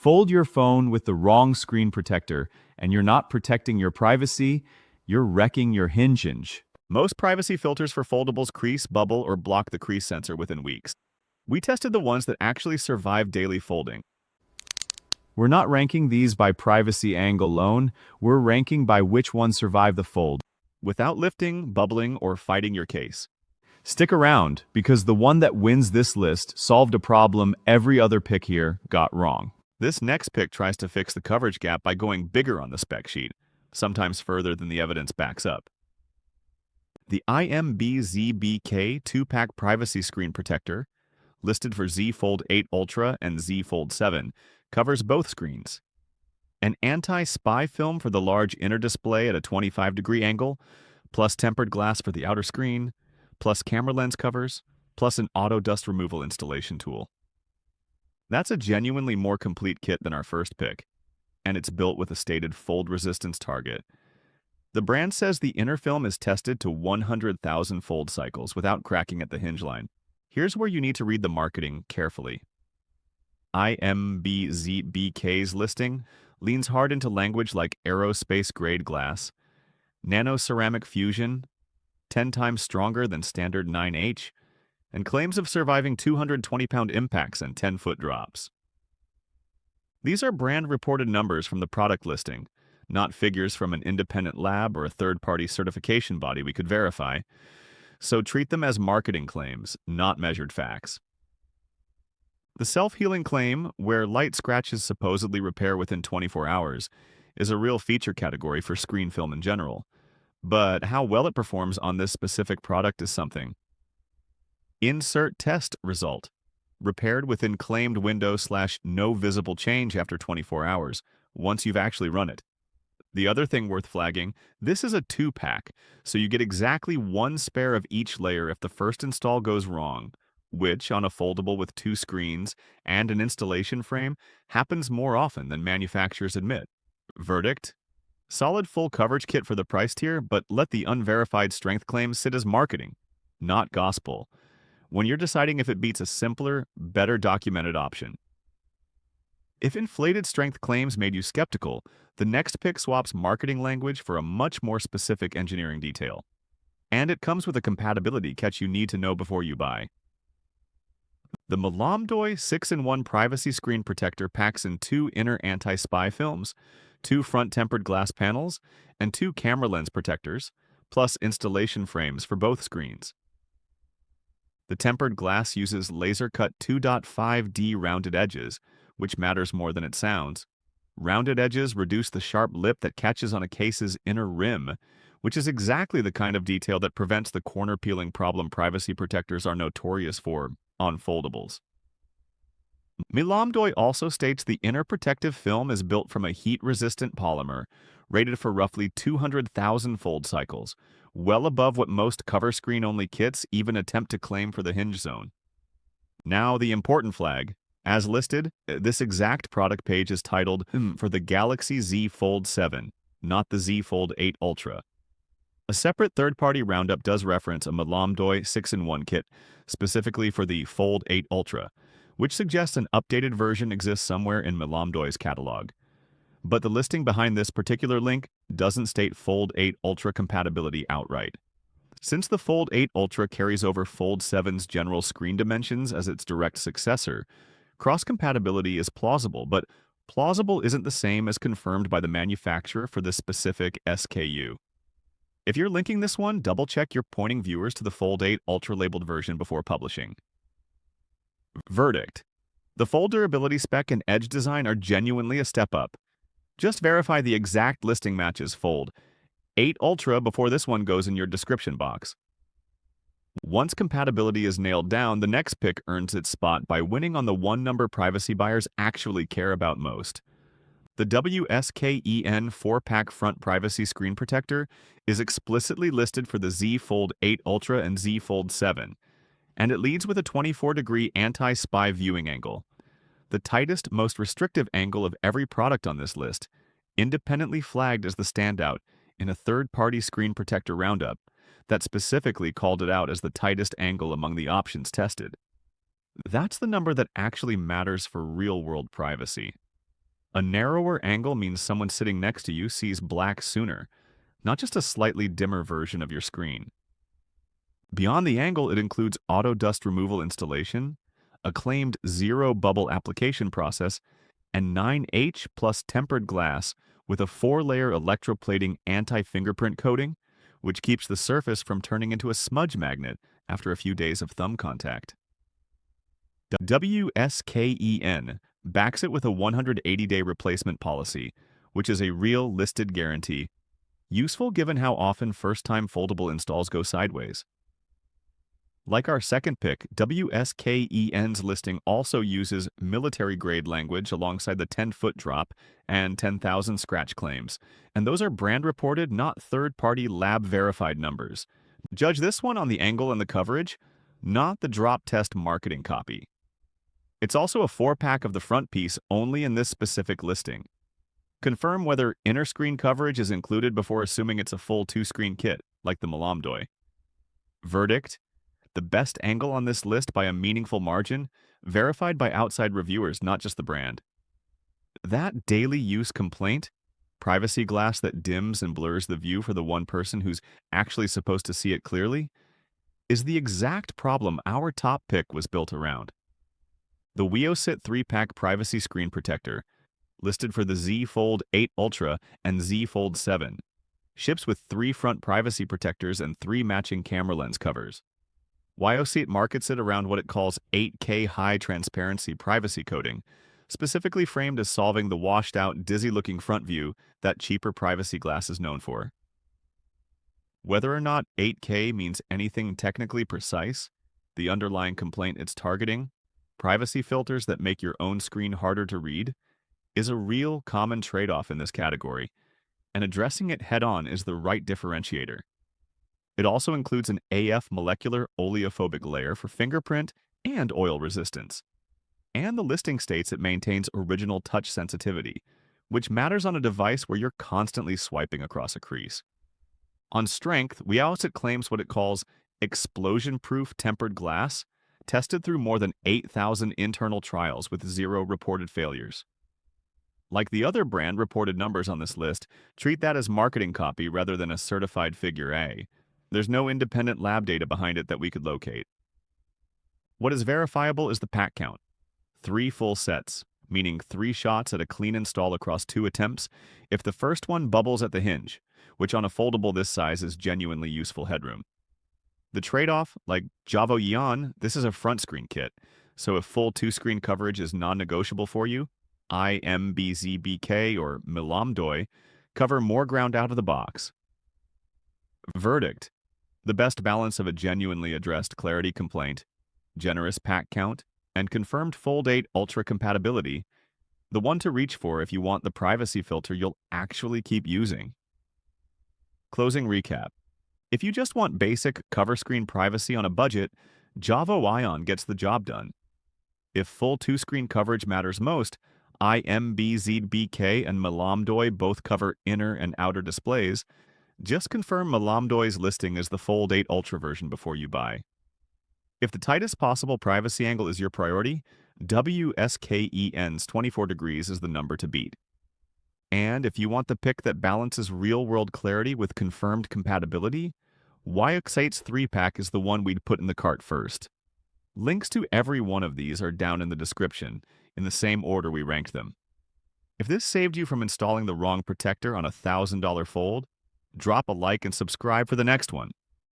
Fold your phone with the wrong screen protector, and you're not protecting your privacy, you're wrecking your hinge. Most privacy filters for foldables crease, bubble, or block the crease sensor within weeks. We tested the ones that actually survive daily folding. We're not ranking these by privacy angle alone, we're ranking by which ones survive the fold, without lifting, bubbling, or fighting your case. Stick around, because the one that wins this list solved a problem every other pick here got wrong. This next pick tries to fix the coverage gap by going bigger on the spec sheet, sometimes further than the evidence backs up. The IMBZBK 2-pack privacy screen protector, listed for Z Fold 8 Ultra and Z Fold 7, covers both screens. An anti-spy film for the large inner display at a 25-degree angle, plus tempered glass for the outer screen, plus camera lens covers, plus an auto dust removal installation tool. That's a genuinely more complete kit than our first pick, and it's built with a stated fold resistance target. The brand says the inner film is tested to 100,000 fold cycles without cracking at the hinge line. Here's where you need to read the marketing carefully. IMBZBK's listing leans hard into language like aerospace-grade glass, nano-ceramic fusion, 10 times stronger than standard 9H, and claims of surviving 220-pound impacts and 10-foot drops. These are brand-reported numbers from the product listing, not figures from an independent lab or a third-party certification body we could verify, so treat them as marketing claims, not measured facts. The self-healing claim, where light scratches supposedly repair within 24 hours, is a real feature category for screen film in general, but how well it performs on this specific product is something. Insert test result. Repaired within claimed window/no visible change after 24 hours, once you've actually run it. The other thing worth flagging, this is a 2-pack, so you get exactly one spare of each layer if the first install goes wrong, which, on a foldable with 2 screens and an installation frame, happens more often than manufacturers admit. Verdict? Solid full coverage kit for the price tier, but let the unverified strength claims sit as marketing, not gospel, when you're deciding if it beats a simpler, better documented option. If inflated strength claims made you skeptical, the next pick swaps marketing language for a much more specific engineering detail. And it comes with a compatibility catch you need to know before you buy. The Milomdoi 6-in-1 privacy screen protector packs in 2 inner anti-spy films, 2 front tempered glass panels, and 2 camera lens protectors, plus installation frames for both screens. The tempered glass uses laser-cut 2.5D rounded edges, which matters more than it sounds. Rounded edges reduce the sharp lip that catches on a case's inner rim, which is exactly the kind of detail that prevents the corner-peeling problem privacy protectors are notorious for on foldables. Milomdoi also states the inner protective film is built from a heat-resistant polymer, rated for roughly 200,000 fold cycles, well above what most cover screen-only kits even attempt to claim for the hinge zone. Now the important flag. As listed, this exact product page is titled for the Galaxy Z Fold 7, not the Z Fold 8 Ultra. A separate third-party roundup does reference a Milomdoi 6-in-1 kit, specifically for the Fold 8 Ultra, which suggests an updated version exists somewhere in Milomdoi's catalog. But the listing behind this particular link doesn't state Fold 8 Ultra compatibility outright. Since the Fold 8 Ultra carries over Fold 7's general screen dimensions as its direct successor, cross-compatibility is plausible, but plausible isn't the same as confirmed by the manufacturer for this specific SKU. If you're linking this one, double-check you're pointing viewers to the Fold 8 Ultra-labeled version before publishing. Verdict. The fold durability spec and edge design are genuinely a step up. Just verify the exact listing matches Fold 8 Ultra before this one goes in your description box. Once compatibility is nailed down, the next pick earns its spot by winning on the one number privacy buyers actually care about most. The WSKEN 4-pack front privacy screen protector is explicitly listed for the Z Fold 8 Ultra and Z Fold 7, and it leads with a 24-degree anti-spy viewing angle, the tightest, most restrictive angle of every product on this list, independently flagged as the standout in a third-party screen protector roundup that specifically called it out as the tightest angle among the options tested. That's the number that actually matters for real-world privacy. A narrower angle means someone sitting next to you sees black sooner, not just a slightly dimmer version of your screen. Beyond the angle, it includes auto dust removal installation, a claimed zero bubble application process, and 9H plus tempered glass with a 4-layer electroplating anti-fingerprint coating, which keeps the surface from turning into a smudge magnet after a few days of thumb contact. WSKEN backs it with a 180-day replacement policy, which is a real listed guarantee, useful given how often first-time foldable installs go sideways. Like our second pick, WSKEN's listing also uses military-grade language alongside the 10-foot drop and 10,000 scratch claims, and those are brand-reported, not third-party lab-verified numbers. Judge this one on the angle and the coverage, not the drop test marketing copy. It's also a 4-pack of the front piece only in this specific listing. Confirm whether inner screen coverage is included before assuming it's a full 2-screen kit, like the Milomdoi. Verdict: the best angle on this list by a meaningful margin, verified by outside reviewers, not just the brand. That daily use complaint, privacy glass that dims and blurs the view for the one person who's actually supposed to see it clearly, is the exact problem our top pick was built around. The Wiaocit 3-pack privacy screen protector, listed for the Z Fold 8 Ultra and Z Fold 7, ships with 3 front privacy protectors and 3 matching camera lens covers. Wiaocit markets it around what it calls 8K high transparency privacy coating, specifically framed as solving the washed-out, dizzy-looking front view that cheaper privacy glass is known for. Whether or not 8K means anything technically precise, the underlying complaint it's targeting, privacy filters that make your own screen harder to read, is a real common trade-off in this category, and addressing it head-on is the right differentiator. It also includes an AF molecular oleophobic layer for fingerprint and oil resistance. And the listing states it maintains original touch sensitivity, which matters on a device where you're constantly swiping across a crease. On strength, Wiaocit claims what it calls explosion-proof tempered glass, tested through more than 8,000 internal trials with 0 reported failures. Like the other brand reported numbers on this list, treat that as marketing copy rather than a certified figure A. There's no independent lab data behind it that we could locate. What is verifiable is the pack count. 3 full sets, meaning 3 shots at a clean install across 2 attempts if the first one bubbles at the hinge, which on a foldable this size is genuinely useful headroom. The trade-off, like Wiaocit, this is a front screen kit, so if full 2-screen coverage is non-negotiable for you, IMBZBK or Milomdoi cover more ground out of the box. Verdict: the best balance of a genuinely addressed clarity complaint, generous pack count, and confirmed Fold 8 Ultra compatibility, the one to reach for if you want the privacy filter you'll actually keep using. Closing recap: if you just want basic cover screen privacy on a budget, Wiaocit gets the job done. If full 2-screen coverage matters most, IMBZBK and Milomdoi both cover inner and outer displays. Just confirm Milomdoi's listing as the Fold 8 Ultra version before you buy. If the tightest possible privacy angle is your priority, WSKEN's 24 degrees is the number to beat. And if you want the pick that balances real-world clarity with confirmed compatibility, Wiaocit's 3-pack is the one we'd put in the cart first. Links to every one of these are down in the description, in the same order we ranked them. If this saved you from installing the wrong protector on a $1,000 fold, drop a like and subscribe for the next one.